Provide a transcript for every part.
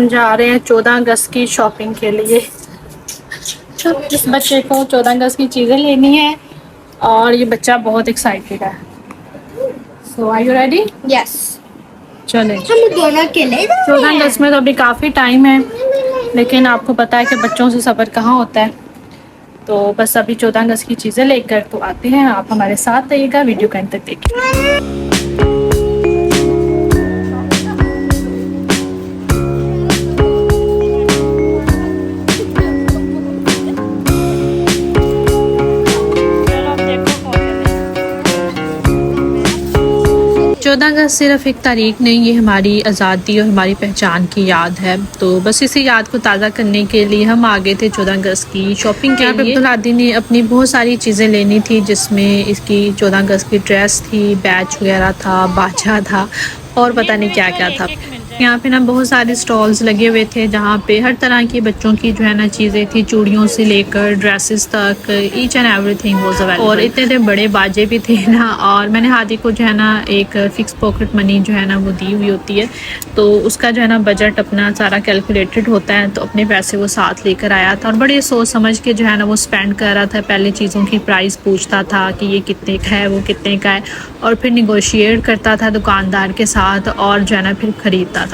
जा रहे हैं 14 अगस्त की शॉपिंग के लिए। इस बच्चे को 14 अगस्त की चीज़ें लेनी है और ये बच्चा बहुत एक्साइटेड है। सो आर यू रेडी? यस। चलें। हम दोनों अकेले 14 अगस्त में तो अभी काफ़ी टाइम है, लेकिन आपको पता है कि बच्चों से सब्र कहाँ होता है। तो बस अभी 14 अगस्त की चीज़ें लेकर तो आते हैं। आप हमारे साथ रहिएगा, वीडियो का अंत तक देखिए। 14 अगस्त सिर्फ एक तारीख नहीं, ये हमारी आज़ादी और हमारी पहचान की याद है। तो बस इसी याद को ताज़ा करने के लिए हम आ गए थे 14 अगस्त की शॉपिंग के लिए। अब्दुल हादी ने अपनी बहुत सारी चीज़ें लेनी थी, जिसमें इसकी 14 अगस्त की ड्रेस थी, बैच वगैरह था, बाजा था और पता नहीं क्या क्या था। यहाँ पे ना बहुत सारे स्टॉल्स लगे हुए थे, जहाँ पे हर तरह की बच्चों की जो है ना चीज़ें थी, चूड़ियों से लेकर ड्रेसेस तक, each and everything was available. और इतने बड़े बाजे भी थे ना। और मैंने हादी को जो है ना एक फिक्स पॉकेट मनी जो है ना वो दी हुई होती है, तो उसका जो है ना बजट अपना सारा कैलकुलेटेड होता है, तो अपने पैसे वो साथ लेकर आया था और बड़े सोच समझ के जो है ना वो स्पेंड कर रहा था। पहले चीज़ों की प्राइस पूछता था कि ये कितने का है, वो कितने का है, और फिर निगोशिएट करता था दुकानदार के साथ और जो है ना फिर ख़रीदता था।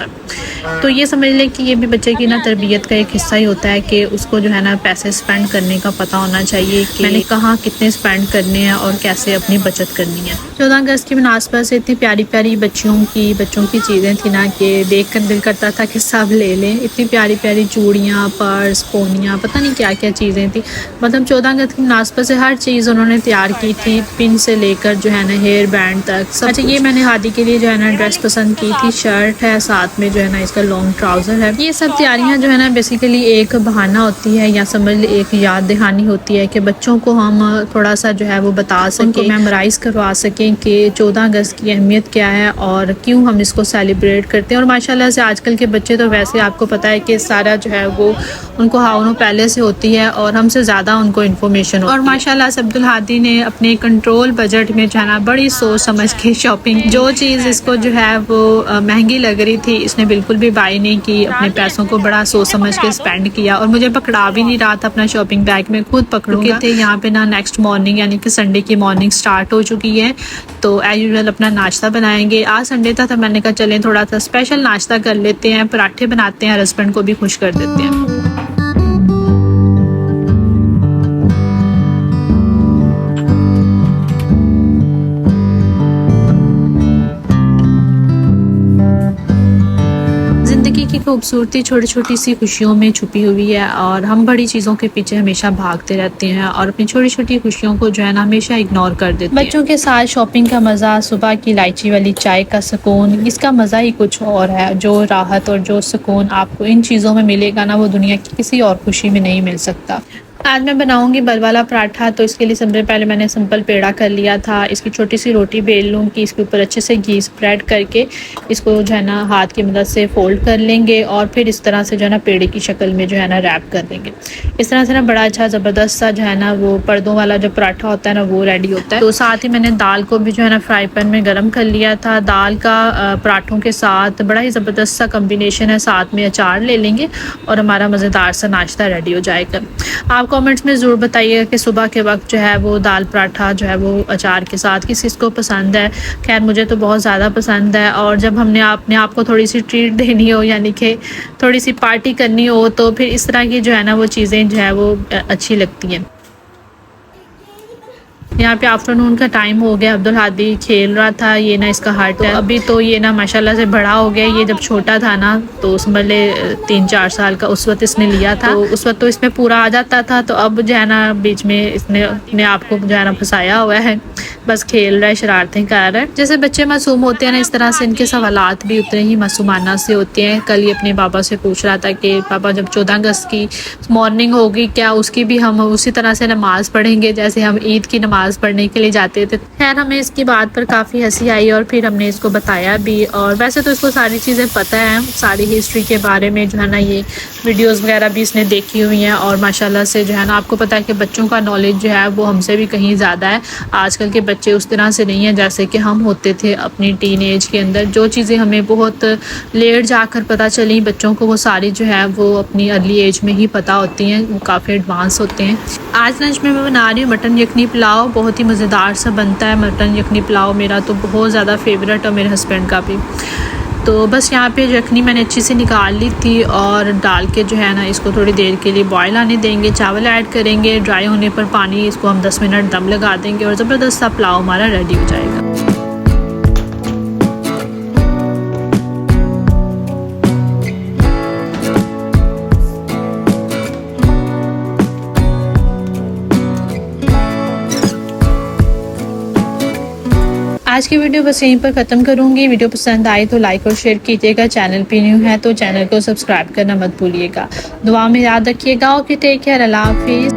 तो ये समझ लें कि ये भी बच्चे की ना तरबियत का एक हिस्सा ही होता है कि उसको जो है ना पैसे स्पेंड करने का पता होना चाहिए कि मैंने कहाँ कितने स्पेंड करने हैं और कैसे अपनी बचत करनी है। 14 अगस्त की मुनासबत से इतनी प्यारी प्यारी बच्चों की चीज़ें थी ना कि देख कर दिल करता था कि सब ले लें। इतनी प्यारी प्यारी चूड़ियाँ, पर्स, पोनियाँ, पता नहीं क्या क्या चीज़ें थी। मतलब 14 अगस्त की मुनासबत से हर चीज़ उन्होंने तैयार की थी, पिन से लेकर जो है ना हेयर बैंड तक सब। अच्छा, ये मैंने हादी के लिए जो है ना ड्रेस पसंद की थी, शर्ट है, साथ में जो है ना इसका लॉन्ग ट्राउज़र है। ये सब तैयारियां जो है ना बेसिकली एक बहाना होती है, या समझ ले एक याद दहानी होती है कि बच्चों को हम थोड़ा सा जो है वो बता सकें, मेमोराइज करवा सकें कि 14 अगस्त की अहमियत क्या है और क्यों हम इसको सेलिब्रेट करते हैं। और माशाल्लाह से आजकल के बच्चे तो वैसे आपको पता है कि सारा जो है वो उनको हाउनों पहले से होती है और हमसे ज़्यादा उनको इन्फॉर्मेशन होती है। और माशाल्लाह से अब्दुल हादी ने अपने कंट्रोल बजट में जो है ना बड़ी सोच समझ के शॉपिंग, जो चीज़ इसको जो है वो महंगी लग रही थी, इसने बिल्कुल भी बाई नहीं की। अपने पैसों को बड़ा सोच समझ के स्पेंड किया और मुझे पकड़ा भी नहीं रहा था अपना शॉपिंग बैग में, खुद पकड़ूंगा थे। यहाँ पे ना नेक्स्ट मॉर्निंग यानी कि संडे की मॉर्निंग स्टार्ट हो चुकी है, तो एज यूजुअल अपना नाश्ता बनाएंगे। आज संडे था तो मैंने कहा चलें थोड़ा सा स्पेशल नाश्ता कर लेते हैं, पराठे बनाते हैं, हस्बैंड को भी खुश कर देते हैं। की खूबसूरती छोटी छोटी सी खुशियों में छुपी हुई है और हम बड़ी चीज़ों के पीछे हमेशा भागते रहते हैं और अपनी छोटी छोटी खुशियों को जो है ना हमेशा इग्नोर कर देते हैं। बच्चों के साथ शॉपिंग का मज़ा, सुबह की इलायची वाली चाय का सुकून, इसका मज़ा ही कुछ और है। जो राहत और जो सुकून आपको इन चीज़ों में मिलेगा ना, वो दुनिया की किसी और खुशी में नहीं मिल सकता। आज मैं बनाऊंगी बल वाला पराठा, तो इसके लिए सबसे पहले मैंने सिंपल पेड़ा कर लिया था। इसकी छोटी सी रोटी बेल लूँगी, इसके ऊपर अच्छे से घी स्प्रेड करके इसको जो है ना हाथ की मदद से फोल्ड कर लेंगे और फिर इस तरह से जो है ना पेड़े की शक्ल में जो है ना रैप कर देंगे। इस तरह से ना बड़ा अच्छा ज़बरदस्त सा जो है ना वो पर्दों वाला जो पराठा होता है ना वो रेडी होता है। तो साथ ही मैंने दाल को भी जो है ना फ्राई पैन में गर्म कर लिया था। दाल का पराठों के साथ बड़ा ही ज़बरदस्त सा कम्बिनेशन है, साथ में अचार ले लेंगे और हमारा मज़ेदार सा नाश्ता रेडी हो जाएगा। आप कमेंट्स में ज़रूर बताइएगा कि सुबह के वक्त जो है वो दाल पराठा जो है वो अचार के साथ किस किस को पसंद है। खैर मुझे तो बहुत ज़्यादा पसंद है, और जब हमने अपने आप को थोड़ी सी ट्रीट देनी हो, यानी कि थोड़ी सी पार्टी करनी हो, तो फिर इस तरह की जो है ना वो चीज़ें जो है वो अच्छी लगती हैं। यहाँ पे आफ्टरनून का टाइम हो गया, अब्दुल हादी खेल रहा था, ये ना इसका हार्ट है। अभी तो ये ना माशाल्लाह से बड़ा हो गया। ये जब छोटा था ना तो समझ ले 3-4 साल का उस वक्त इसने लिया था, तो उस वक्त तो इसमें पूरा आ जाता था। तो अब जो है ना बीच में इसने अपने आप को जो है ना फंसाया हुआ है, बस खेल रहा है, शरारतें कर रहा है। जैसे बच्चे मासूम होते हैं ना, इस तरह से इनके सवालात भी उतने ही मासूमाना से होते हैं। कल ये अपने पापा से पूछ रहा था कि पापा जब 14 अगस्त की मॉर्निंग होगी, क्या उसकी भी हम उसी तरह से नमाज़ पढ़ेंगे जैसे हम ईद की नमाज़ पढ़ने के लिए जाते थे। खैर हमें इसकी बात पर काफ़ी हंसी आई और फिर हमने इसको बताया भी। और वैसे तो इसको सारी चीज़ें पता है, सारी हिस्ट्री के बारे में जो है ना ये वीडियोस वगैरह भी इसने देखी हुई हैं। और माशाल्लाह से जो है ना आपको पता है कि बच्चों का नॉलेज जो है वो हमसे भी कहीं ज़्यादा है। आजकल के बच्चे उस तरह से नहीं हैं जैसे कि हम होते थे अपनी टीन एज के अंदर। जो चीज़ें हमें बहुत लेट जाकर पता चली, बच्चों को वो सारी जो है वो अपनी अर्ली एज में ही पता होती हैं, वो काफ़ी एडवांस होते हैं। आज लंच में मैं बना रही हूँ मटन यखनी पुलाव। बहुत ही मज़ेदार सा बनता है मटन यखनी पुलाव, मेरा तो बहुत ज़्यादा फेवरेट और मेरे हस्बैंड का भी। तो बस यहाँ पे यखनी मैंने अच्छी से निकाल ली थी और डाल के जो है ना इसको थोड़ी देर के लिए बॉयल आने देंगे। चावल ऐड करेंगे, ड्राई होने पर पानी, इसको हम 10 मिनट दम लगा देंगे और ज़बरदस्त सा पुलाव हमारा रेडी हो जाएगा। आज की वीडियो बस यहीं पर ख़त्म करूँगी। वीडियो पसंद आई तो लाइक और शेयर कीजिएगा। चैनल पे न्यू है तो चैनल को सब्सक्राइब करना मत भूलिएगा। दुआ में याद रखिएगा। ओके, टेक केयर, अल्लाह हाफिज़।